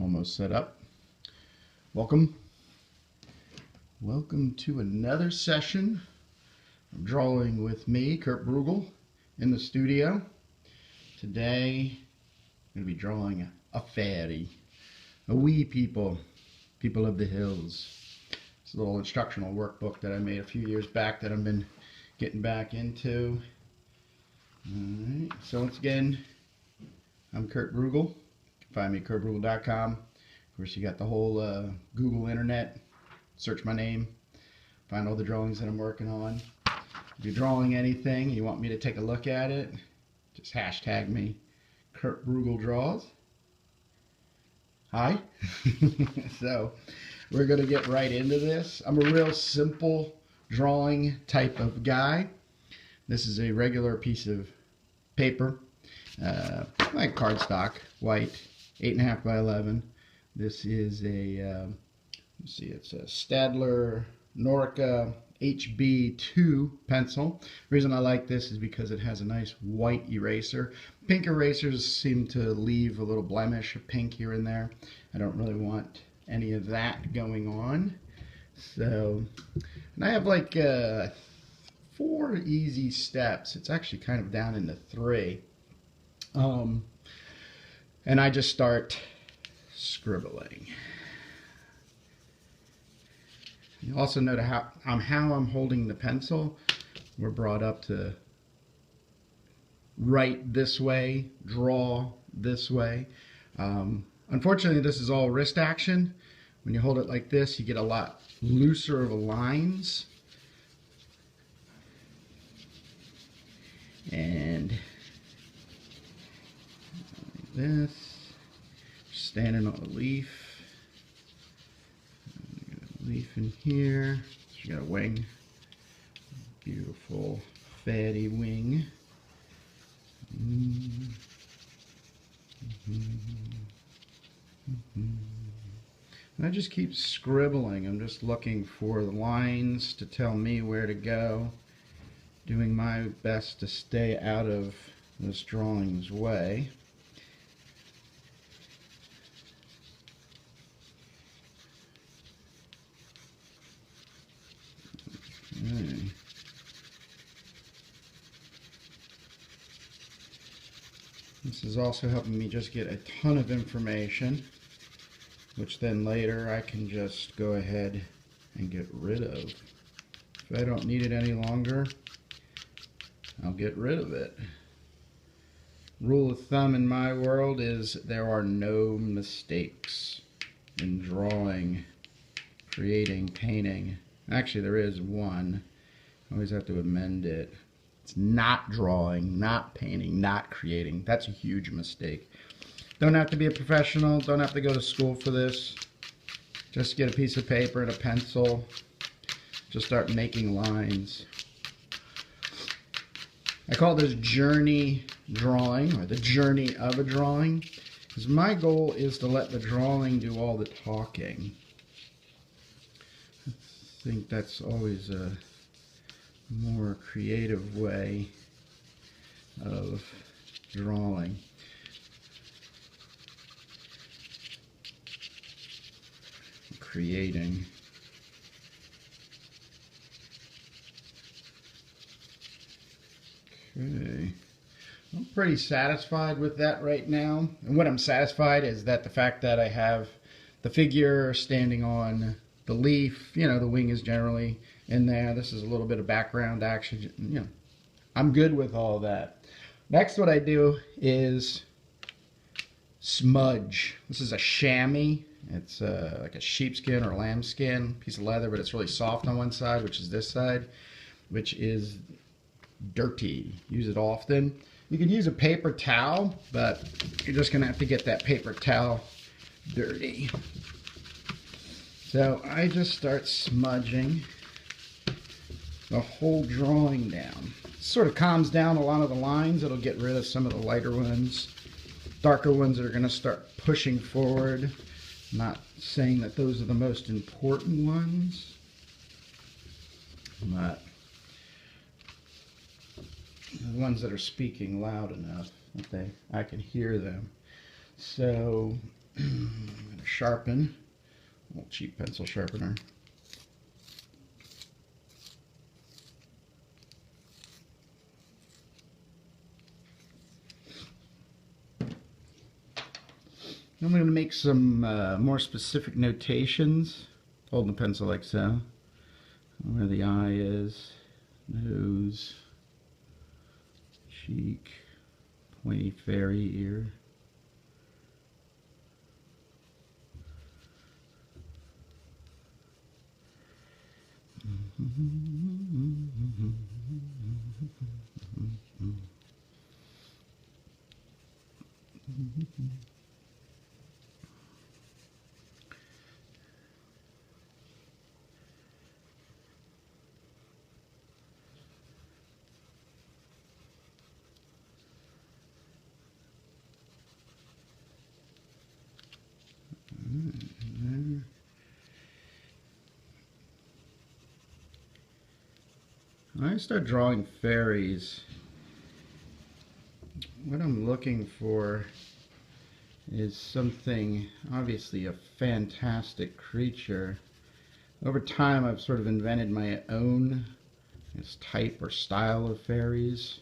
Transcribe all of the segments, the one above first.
almost set up. Welcome to another session of drawing with me, Kurt Brugel, in the studio. Today I'm going to be drawing a Faerie, a wee people of the hills. It's a little instructional workbook that I made a few years back that I've been getting back into. Alright, so once again, I'm Kurt Brugel. You can find me at kurtbrugel.com. Of course, you got the whole Google internet. Search my name, find all the drawings that I'm working on. If you're drawing anything and you want me to take a look at it, just hashtag me, Kurt Brugel Draws. Hi. So we're going to get right into this. I'm a real simple drawing type of guy. This is a regular piece of paper, like cardstock, white, 8.5 by 11. This is a, let's see, it's a Staedtler Norica HB2 pencil. The reason I like this is because it has a nice white eraser. Pink erasers seem to leave a little blemish of pink here and there. I don't really want any of that going on. So, and I have like 4 easy steps. It's actually kind of down into 3. And I just start scribbling. You also note how I'm holding the pencil. We're brought up to write this way, draw this way. Unfortunately, this is all wrist action. When you hold it like this, you get a lot looser of lines. And like this, standing on a leaf. Leaf in here. She got a wing. Beautiful fatty wing. And I just keep scribbling. I'm just looking for the lines to tell me where to go. Doing my best to stay out of this drawing's way. Okay. This is also helping me just get a ton of information, which then later I can just go ahead and get rid of. If I don't need it any longer, I'll get rid of it. Rule of thumb in my world is there are no mistakes in drawing, creating, painting. Actually, there is one. I always have to amend it. It's not drawing, not painting, not creating. That's a huge mistake. Don't have to be a professional. Don't have to go to school for this. Just get a piece of paper and a pencil. Just start making lines. I call this journey drawing, or the journey of a drawing, because my goal is to let the drawing do all the talking. I think that's always a more creative way of drawing. Creating. Okay. I'm pretty satisfied with that right now. And what I'm satisfied is that the fact that I have the figure standing on the leaf, you know, the wing is generally in there. This is a little bit of background action. You know, I'm good with all that. Next, what I do is smudge. This is a chamois. It's like a sheepskin or lambskin piece of leather, but it's really soft on one side, which is this side, which is dirty. Use it often. You can use a paper towel, but you're just going to have to get that paper towel dirty. So I just start smudging the whole drawing down. It sort of calms down a lot of the lines. It'll get rid of some of the lighter ones, darker ones that are going to start pushing forward. I'm not saying that those are the most important ones, but the ones that are speaking loud enough that I can hear them. So I'm going to sharpen. A little cheap pencil sharpener. I'm going to make some more specific notations. Holding the pencil like so. Where the eye is, nose, cheek, pointy fairy ear. When I start drawing fairies, what I'm looking for is something, obviously a fantastic creature. Over time I've sort of invented my own type or style of fairies.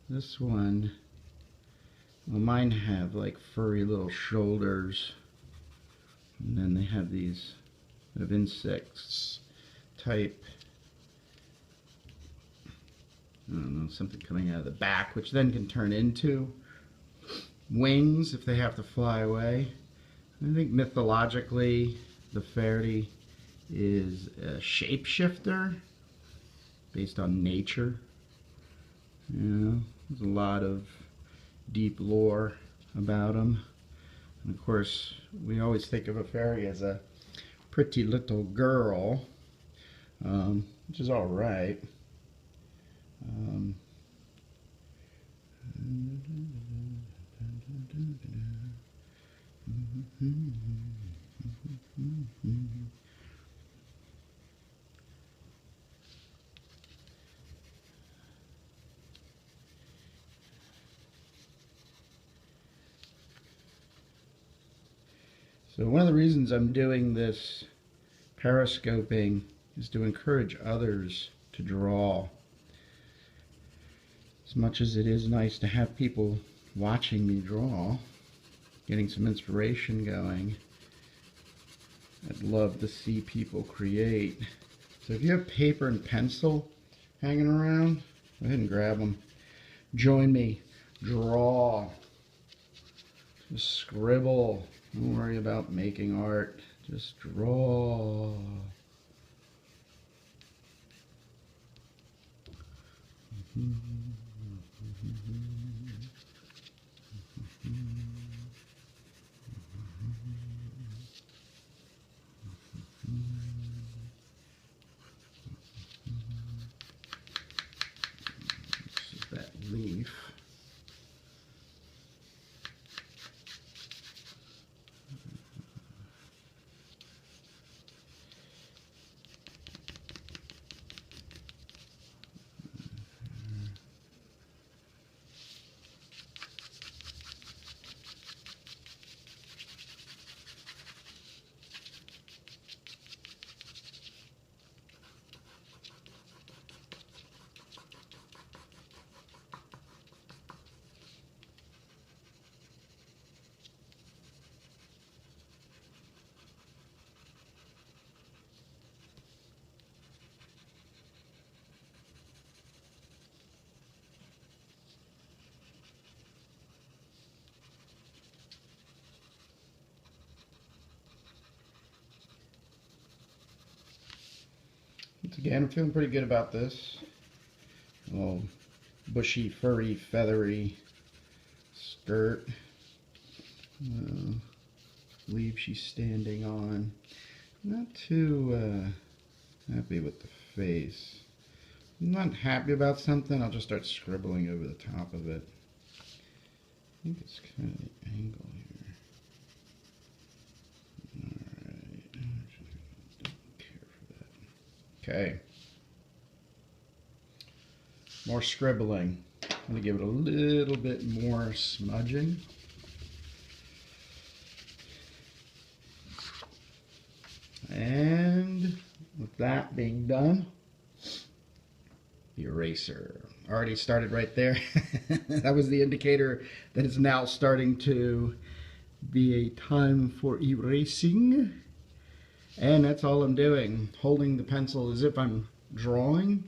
This one, well, mine have like furry little shoulders, and then they have these sort of insects type, I don't know, something coming out of the back, which then can turn into wings if they have to fly away. I think mythologically the Faerie is a shapeshifter based on nature. You know, there's a lot of deep lore about them. And of course, we always think of a fairy as a pretty little girl, which is all right. So one of the reasons I'm doing this periscoping is to encourage others to draw. As much as it is nice to have people watching me draw, getting some inspiration going, I'd love to see people create. So if you have paper and pencil hanging around, go ahead and grab them. Join me. Draw. Just scribble. Don't worry about making art. Just draw. This is that leaf. Once again, I'm feeling pretty good about this. A little bushy, furry, feathery skirt. Leaf she's standing on. Not too happy with the face. I'm not happy about something, I'll just start scribbling over the top of it. I think it's kind of the angle here. Alright, don't care for that. Okay. More scribbling. I'm going to give it a little bit more smudging. And with that being done, the eraser already started right there. That was the indicator that it's now starting to be a time for erasing. And that's all I'm doing, holding the pencil as if I'm drawing.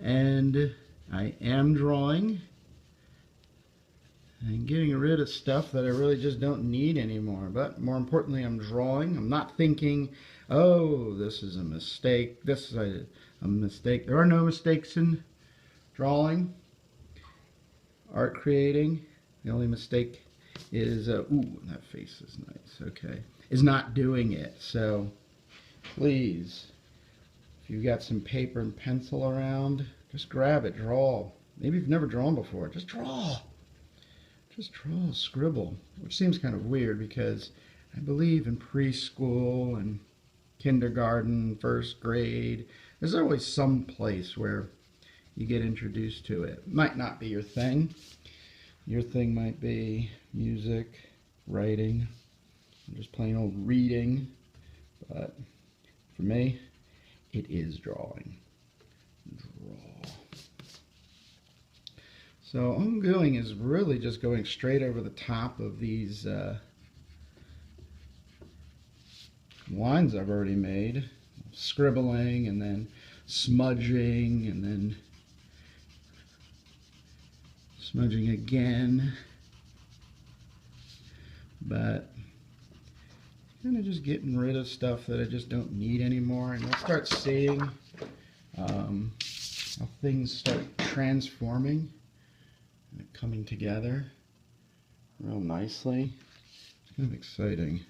And I am drawing and getting rid of stuff that I really just don't need anymore. But more importantly, I'm drawing. I'm not thinking, oh, this is a mistake, this is a mistake. There are no mistakes in drawing, art creating. The only mistake is, ooh, that face is nice, okay, is not doing it. So please, if you've got some paper and pencil around, just grab it, draw. Maybe you've never drawn before, just draw. Just draw, scribble, which seems kind of weird because I believe in preschool and kindergarten, first grade, there's always some place where you get introduced to it. Might not be your thing. Your thing might be music, writing, just plain old reading. But for me, it is drawing. Draw. So all I'm doing is really just going straight over the top of these lines I've already made. Scribbling and then smudging and then smudging again, but kind of just getting rid of stuff that I just don't need anymore, and I'll start seeing how things start transforming and coming together real nicely. It's kind of exciting.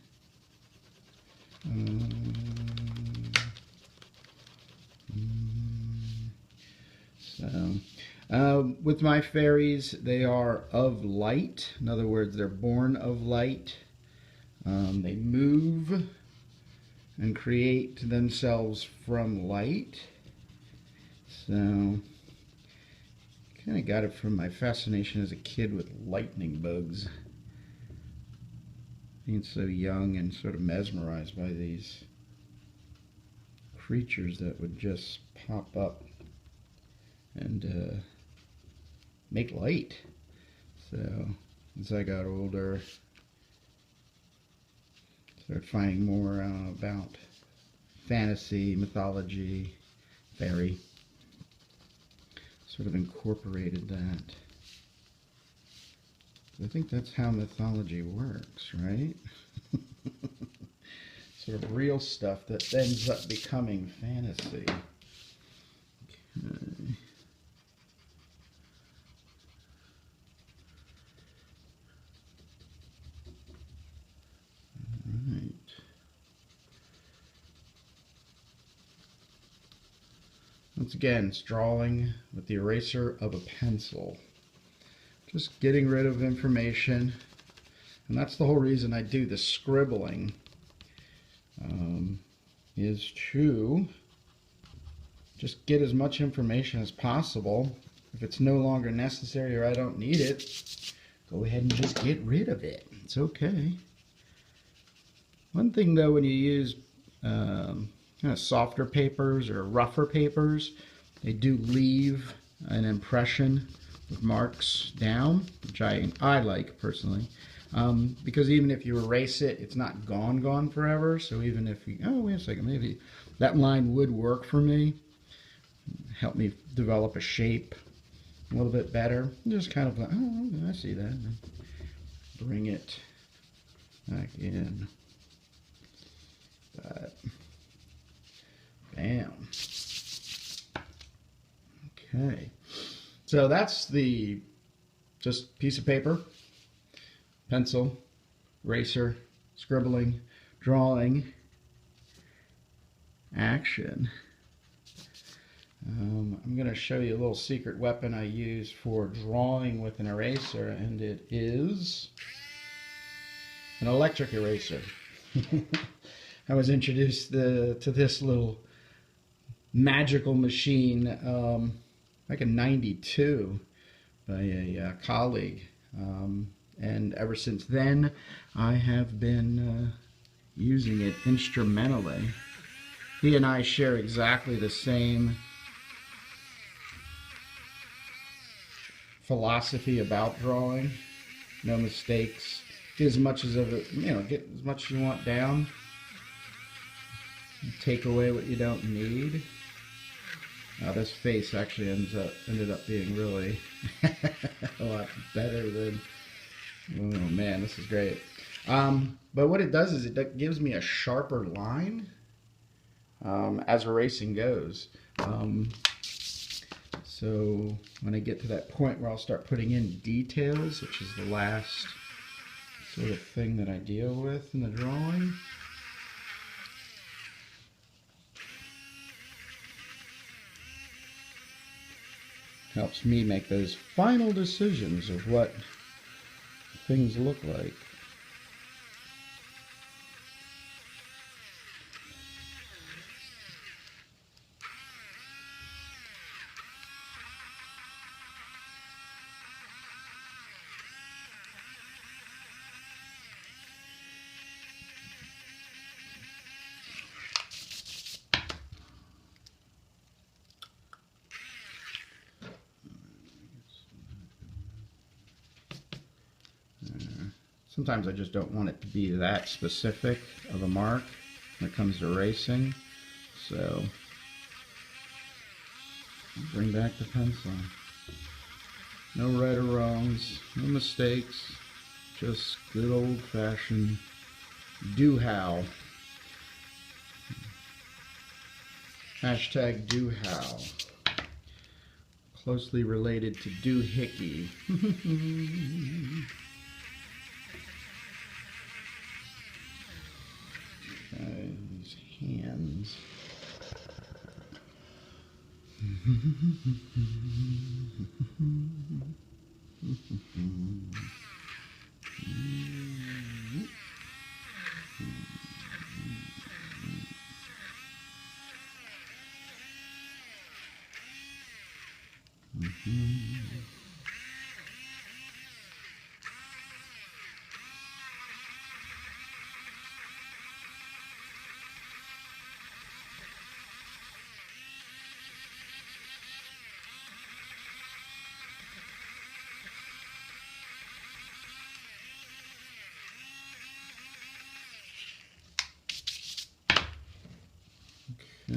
With my fairies, they are of light. In other words, they're born of light. They move and create themselves from light. So, kind of got it from my fascination as a kid with lightning bugs. Being so young and sort of mesmerized by these creatures that would just pop up and make light. So as I got older, started finding more about fantasy, mythology, fairy. Sort of incorporated that. I think that's how mythology works, right? Sort of real stuff that ends up becoming fantasy. Okay. Alright. Once again, it's drawing with the eraser of a pencil. Just getting rid of information. And that's the whole reason I do the scribbling. Is to just get as much information as possible. If it's no longer necessary or I don't need it, go ahead and just get rid of it. It's okay. One thing though, when you use kind of softer papers or rougher papers, they do leave an impression with marks down, which I like personally. Because even if you erase it, it's not gone forever. So even if you, oh, wait a second, maybe that line would work for me. Help me develop a shape a little bit better. Just kind of like, oh, I see that. And bring it back in. But, bam. Okay. So that's the just piece of paper, pencil, eraser, scribbling, drawing, action. I'm going to show you a little secret weapon I use for drawing with an eraser, and it is an electric eraser. I was introduced to this little magical machine back in '92 by a colleague. And ever since then, I have been using it instrumentally. He and I share exactly the same philosophy about drawing. No mistakes. Get as much as of it, get as much as you want down. Take away what you don't need. Now this face actually ended up being really a lot better than. Oh man, this is great. But what it does is it gives me a sharper line as erasing goes. So when I get to that point where I'll start putting in details, which is the last sort of thing that I deal with in the drawing, helps me make those final decisions of what things look like. Sometimes I just don't want it to be that specific of a mark when it comes to erasing. So bring back the pencil. No right or wrongs, no mistakes, just good old-fashioned do-how. Hashtag do-how. Closely related to doohickey. These hands. Okay.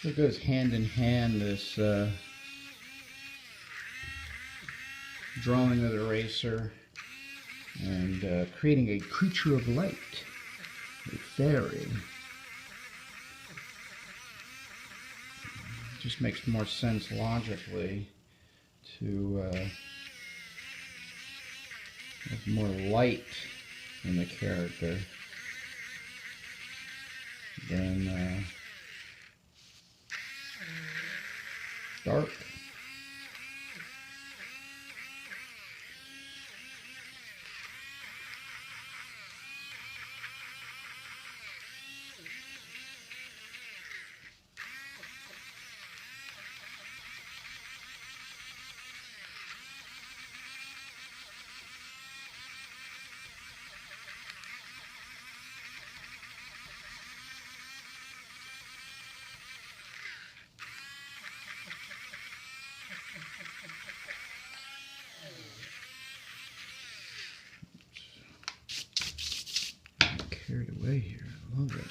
So it goes hand in hand, this drawing with eraser and creating a creature of light, a fairy. It just makes more sense logically to have more light in the character than dark. Carried away here. I love it.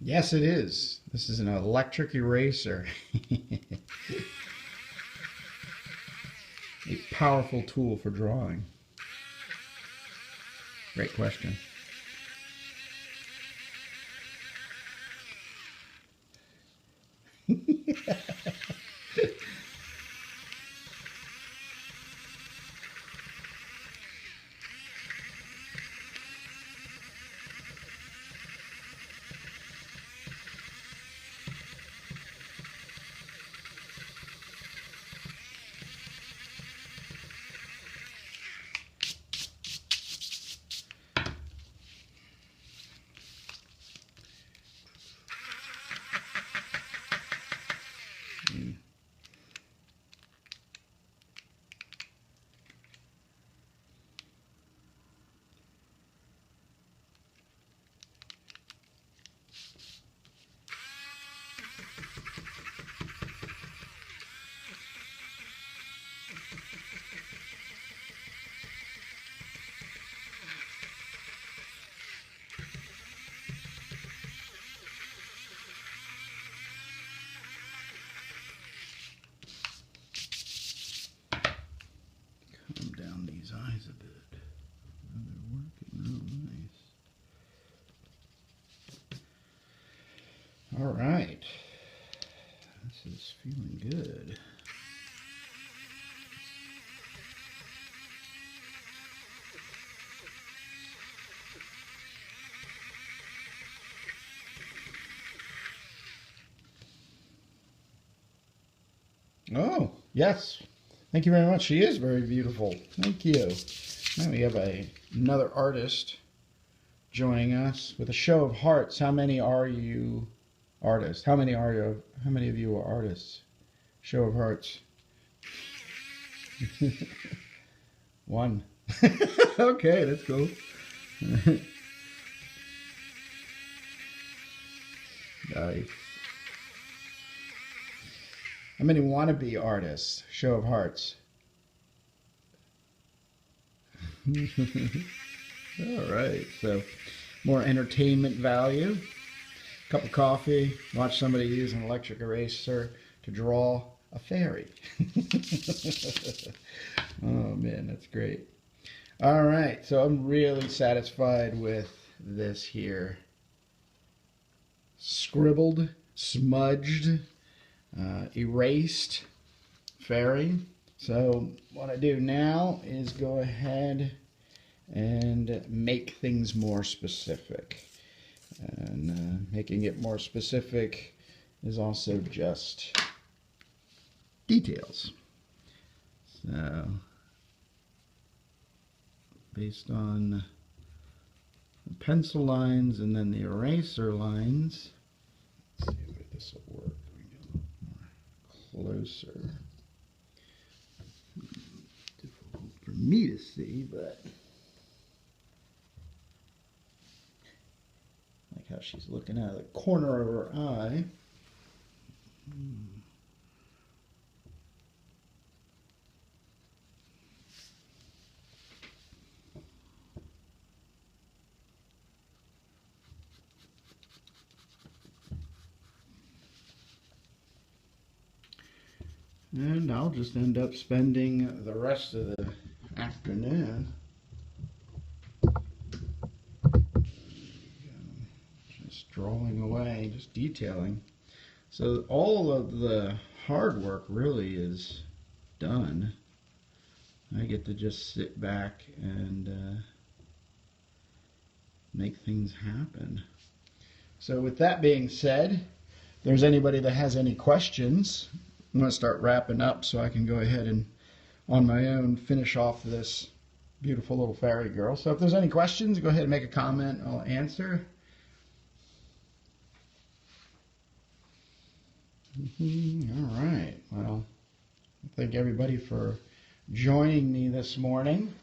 Yes, it is. This is an electric eraser. A powerful tool for drawing. Great question. Calm down these eyes a bit. Oh, they're working real nice. All right. This is feeling good. Oh, yes. Thank you very much. She is very beautiful. Thank you. Now we have another artist joining us with a show of hearts. How many are you artists? How many of you are artists? Show of hearts. One. Okay, that's cool. Nice. How many wannabe artists? Show of hearts. All right, so more entertainment value. Cup of coffee, watch somebody use an electric eraser to draw a fairy. Oh man, that's great. All right, so I'm really satisfied with this here. Scribbled, smudged, erased fairy. So what I do now is go ahead and make things more specific. And making it more specific is also just details. So based on the pencil lines and then the eraser lines, let's see if this will work. We get a little more closer. Difficult for me to see, but like how she's looking out of the corner of her eye. And I'll just end up spending the rest of the afternoon just drawing away, just detailing. So all of the hard work really is done. I get to just sit back and make things happen. So with that being said, if there's anybody that has any questions, I'm going to start wrapping up so I can go ahead and on my own finish off this beautiful little fairy girl. So if there's any questions, go ahead and make a comment. I'll answer. All right. Well, thank everybody for joining me this morning.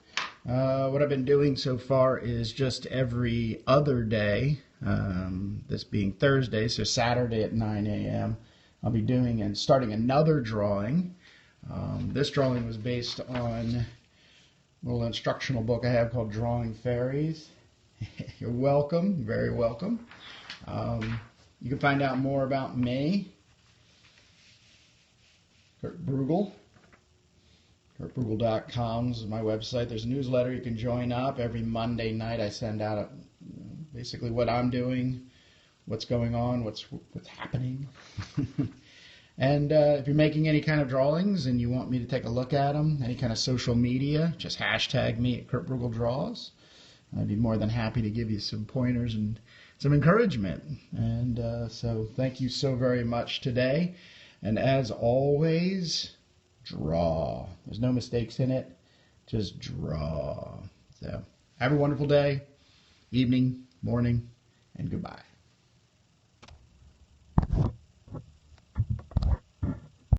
What I've been doing so far is just every other day, this being Thursday, so Saturday at 9 a.m., I'll be doing and starting another drawing. This drawing was based on a little instructional book I have called Drawing Fairies. You're welcome, very welcome. You can find out more about me, Kurt Brugel. KurtBrugel.com is my website. There's a newsletter you can join up. Every Monday night I send out basically what I'm doing, what's going on, what's happening. And if you're making any kind of drawings and you want me to take a look at them, any kind of social media, just hashtag me at KurtBrugelDraws. I'd be more than happy to give you some pointers and some encouragement. And so thank you so very much today. And as always, draw. There's no mistakes in it. Just draw. So have a wonderful day, evening, morning, and goodbye.